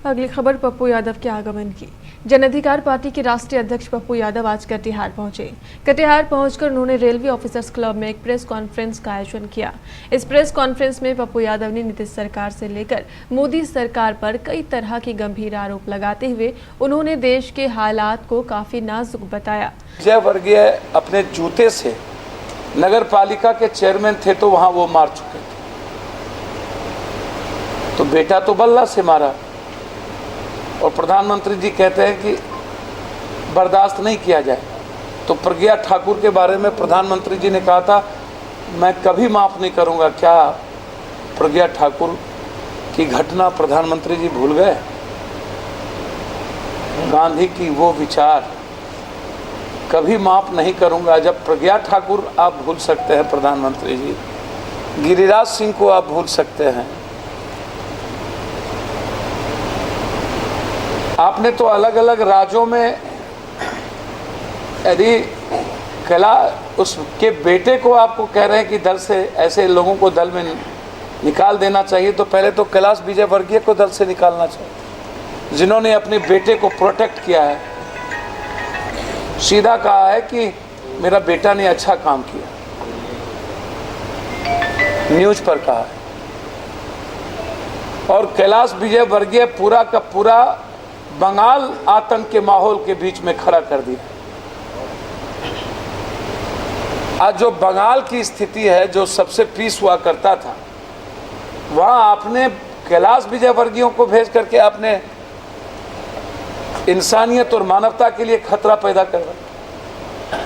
अगली खबर पप्पू यादव के आगमन की। जन अधिकार पार्टी के राष्ट्रीय अध्यक्ष पप्पू यादव आज कटिहार पहुंचे। कटिहार पहुंचकर उन्होंने रेलवे ऑफिसर्स क्लब में एक प्रेस कॉन्फ्रेंस का आयोजन किया। इस प्रेस कॉन्फ्रेंस में पप्पू यादव ने नीतीश सरकार से लेकर मोदी सरकार पर कई तरह के गंभीर आरोप लगाते हुए उन्होंने देश के हालात को काफी नाजुक बताया। विजय वर्गीय अपने जूते से नगर पालिका के चेयरमैन थे तो वहां वो मार चुके थे, तो बेटा तो बल्ला से मारा और प्रधानमंत्री जी कहते हैं कि बर्दाश्त नहीं किया जाए। तो प्रज्ञा ठाकुर के बारे में प्रधानमंत्री जी ने कहा था मैं कभी माफ नहीं करूंगा। क्या प्रज्ञा ठाकुर की घटना प्रधानमंत्री जी भूल गए? गांधी की वो विचार कभी माफ नहीं करूंगा। जब प्रज्ञा ठाकुर आप भूल सकते हैं प्रधानमंत्री जी, गिरिराज सिंह को आप भूल सकते हैं, आपने तो अलग अलग राज्यों में यदि उसके बेटे को आपको कह रहे हैं कि दल से ऐसे लोगों को दल में निकाल देना चाहिए, तो पहले तो कैलाश विजयवर्गीय को दल से निकालना चाहिए, जिन्होंने अपने बेटे को प्रोटेक्ट किया है। सीधा कहा है कि मेरा बेटा ने अच्छा काम किया, न्यूज पर कहा है। और कैलाश विजयवर्गीय पूरा का पूरा बंगाल आतंक के माहौल के बीच में खड़ा कर दिया। आज जो बंगाल की स्थिति है, जो सबसे पीस हुआ करता था, वहां आपने कैलाश विजयवर्गीयों को भेज करके आपने इंसानियत और मानवता के लिए खतरा पैदा कर दिया।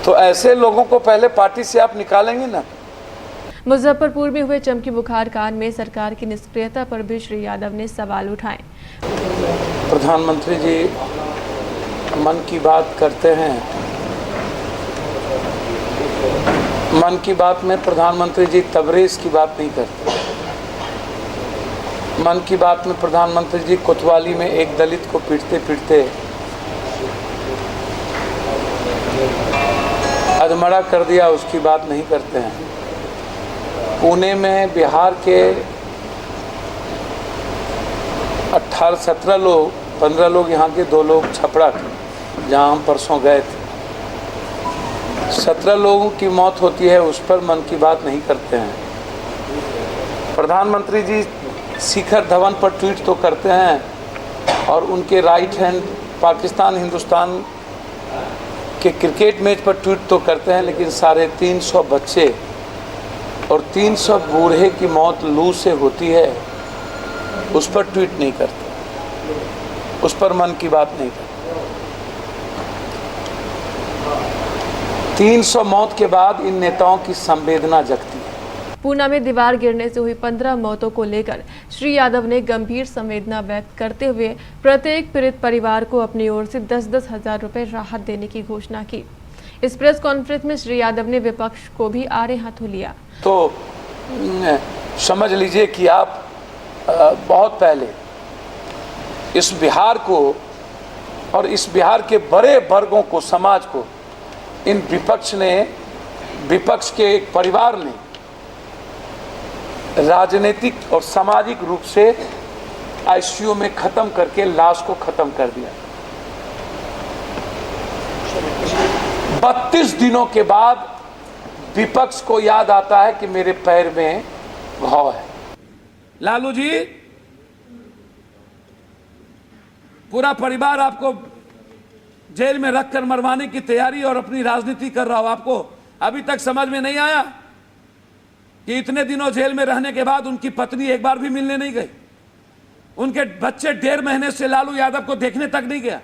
तो ऐसे लोगों को पहले पार्टी से आप निकालेंगे ना। मुजफ्फरपुर में हुए चमकी बुखार कांड में सरकार की निष्क्रियता पर भी श्री यादव ने सवाल उठाए। प्रधानमंत्री जी मन की बात करते हैं, मन की बात में प्रधानमंत्री जी तबरेज की बात नहीं करते। मन की बात में प्रधानमंत्री जी कोतवाली में एक दलित को पीटते पीटते अधमरा कर दिया, उसकी बात नहीं करते हैं। पुणे में बिहार के 18-17 लोग, 15 लोग यहाँ के, 2 लोग छपरा के, जहाँ हम परसों गए थे, 17 लोगों की मौत होती है, उस पर मन की बात नहीं करते हैं। प्रधानमंत्री जी शिखर धवन पर ट्वीट तो करते हैं और उनके राइट हैंड पाकिस्तान हिंदुस्तान के क्रिकेट मैच पर ट्वीट तो करते हैं, लेकिन 350 बच्चे और 300 बूढ़े की मौत लू से होती है, उस पर ट्वीट नहीं करते, उस पर मन की बात नहीं करते। 300 मौत के बाद इन नेताओं की संवेदना जगती है। पूना में दीवार गिरने से हुई 15 मौतों को लेकर श्री यादव ने गंभीर संवेदना व्यक्त करते हुए प्रत्येक पीड़ित परिवार को अपनी ओर से 10-10 हजार रुपए राहत देने की घोषणा की। इस प्रेस कॉन्फ्रेंस में श्री यादव ने विपक्ष को भी आड़े हाथों लिया। तो समझ लीजिए कि आप बहुत पहले इस बिहार को और इस बिहार के बड़े वर्गों को, समाज को, इन विपक्ष के एक परिवार ने राजनीतिक और सामाजिक रूप से आईसीयू में खत्म करके लाश को खत्म कर दिया। 32 दिनों के बाद विपक्ष को याद आता है कि मेरे पैर में घाव है। लालू जी, पूरा परिवार आपको जेल में रखकर मरवाने की तैयारी और अपनी राजनीति कर रहा हो। आपको अभी तक समझ में नहीं आया कि इतने दिनों जेल में रहने के बाद उनकी पत्नी एक बार भी मिलने नहीं गई, उनके बच्चे 1.5 महीने से लालू यादव को देखने तक नहीं गया,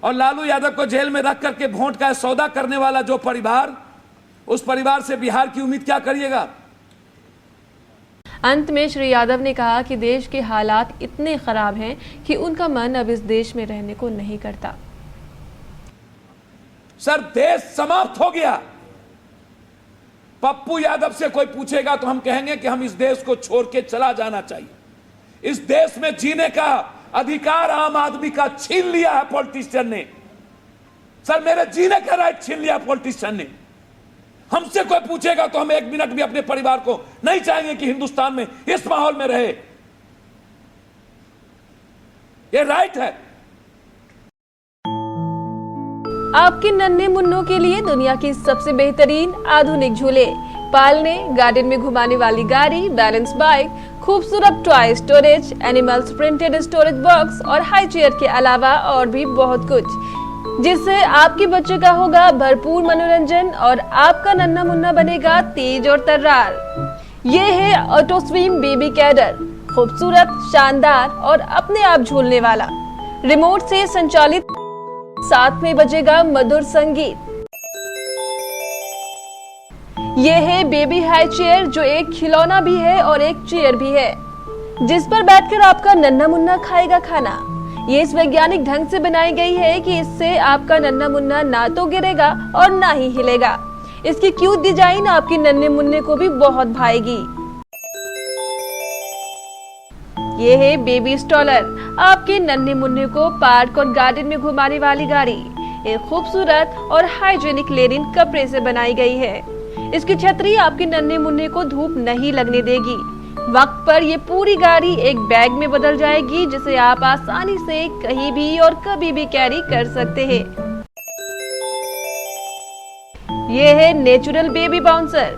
और लालू यादव को जेल में रख करके वोट का सौदा करने वाला जो परिवार, उस परिवार से बिहार की उम्मीद क्या करिएगा। अंत में श्री यादव ने कहा कि देश के हालात इतने खराब हैं कि उनका मन अब इस देश में रहने को नहीं करता। सर, देश समाप्त हो गया। पप्पू यादव से कोई पूछेगा तो हम कहेंगे कि हम इस देश को छोड़ के चला जाना चाहिए। इस देश में जीने का अधिकार आम आदमी का छीन लिया है पॉलिटिशियन ने। सर, मेरे जीने का राइट छीन लिया पॉलिटिशियन ने। हमसे कोई पूछेगा तो हम 1 मिनट भी अपने परिवार को नहीं चाहेंगे कि हिंदुस्तान में इस माहौल में रहे। ये राइट है। आपके नन्हे मुन्नों के लिए दुनिया की सबसे बेहतरीन आधुनिक झूले, पालने, गार्डन में घुमाने वाली गाड़ी, बैलेंस बाइक, खूबसूरत toy storage, animals printed storage box और हाई चेयर के अलावा और भी बहुत कुछ, जिससे आपके बच्चे का होगा भरपूर मनोरंजन और आपका नन्हा मुन्ना बनेगा तेज और तर्रार। ये है ऑटो स्विम बेबी कैडर, खूबसूरत, शानदार और अपने आप झूलने वाला, रिमोट से संचालित, साथ में बजेगा मधुर संगीत। ये है बेबी हाई चेयर, जो एक खिलौना भी है और एक चेयर भी है, जिस पर बैठकर आपका नन्हा मुन्ना खाएगा खाना। ये इस वैज्ञानिक ढंग से बनाई गई है कि इससे आपका नन्हा मुन्ना ना तो गिरेगा और ना ही हिलेगा। इसकी क्यूट डिजाइन आपके नन्हे मुन्ने को भी बहुत भाएगी। ये है बेबी स्टॉलर, आपके नन्हे मुन्ने को पार्क और गार्डन में घुमाने वाली गाड़ी। एक खूबसूरत और हाइजीनिक लेनिन कपड़े से बनाई गई है। इसकी छतरी आपके नन्हे मुन्ने को धूप नहीं लगने देगी। वक्त पर ये पूरी गाड़ी एक बैग में बदल जाएगी, जिसे आप आसानी से कहीं भी और कभी भी कैरी कर सकते हैं। ये है नेचुरल बेबी बाउंसर,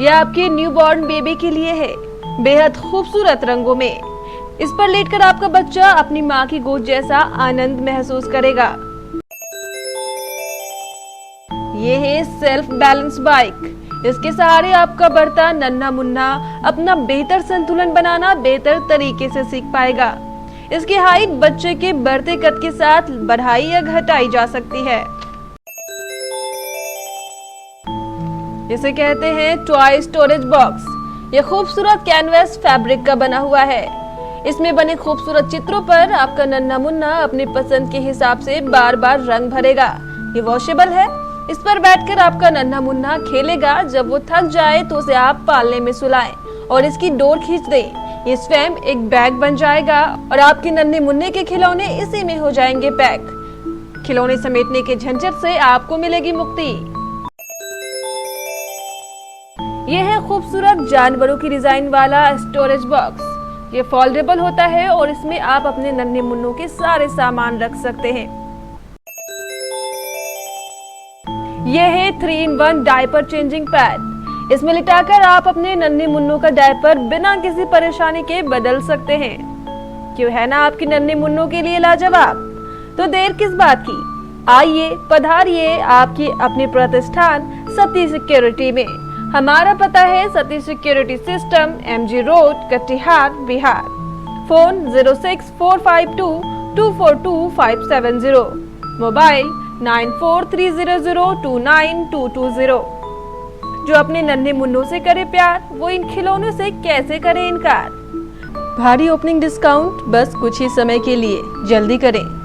यह आपके न्यूबॉर्न बेबी के लिए है, बेहद खूबसूरत रंगों में। इस पर लेटकर आपका बच्चा अपनी माँ की गोद जैसा आनंद महसूस करेगा। ये है सेल्फ बैलेंस बाइक, इसके सहारे आपका बढ़ता नन्हा मुन्ना अपना बेहतर संतुलन बनाना बेहतर तरीके से सीख पाएगा। इसकी हाइट बच्चे के बढ़ते कद के साथ बढ़ाई या घटाई जा सकती है। इसे कहते हैं टॉय स्टोरेज बॉक्स। यह खूबसूरत कैनवस फैब्रिक का बना हुआ है। इसमें बने खूबसूरत चित्रों पर आपका नन्हा मुन्ना अपनी पसंद के हिसाब से बार बार रंग भरेगा। ये वॉशेबल है, इस पर बैठकर आपका नन्हा मुन्ना खेलेगा। जब वो थक जाए तो उसे आप पालने में सुलाएं और इसकी डोर खींच दें। ये स्वयं एक बैग बन जाएगा और आपके नन्हे मुन्ने के खिलौने इसी में हो जाएंगे पैक। खिलौने समेटने के झंझट से आपको मिलेगी मुक्ति। यह है खूबसूरत जानवरों की डिजाइन वाला स्टोरेज बॉक्स। ये फोल्डेबल होता है और इसमें आप अपने नन्हे मुन्नों के सारे सामान रख सकते हैं। यह है 3-in-1 डायपर चेंजिंग पैड। इसमें लिटाकर आप अपने नन्हे मुन्नों का डायपर बिना किसी परेशानी के बदल सकते हैं। क्यों है ना आपके नन्हे मुन्नों के लिए लाजवाब? तो देर किस बात की, आइए पधारिए आपकी अपने प्रतिष्ठान सती सिक्योरिटी में। हमारा पता है सती सिक्योरिटी सिस्टम, MG रोड, कटिहार, बिहार। Phone 06452242570, mobile 9430029220। जो अपने नन्हे मुन्नों से करे प्यार, वो इन खिलौनों से कैसे करे इनकार। भारी ओपनिंग डिस्काउंट बस कुछ ही समय के लिए, जल्दी करें।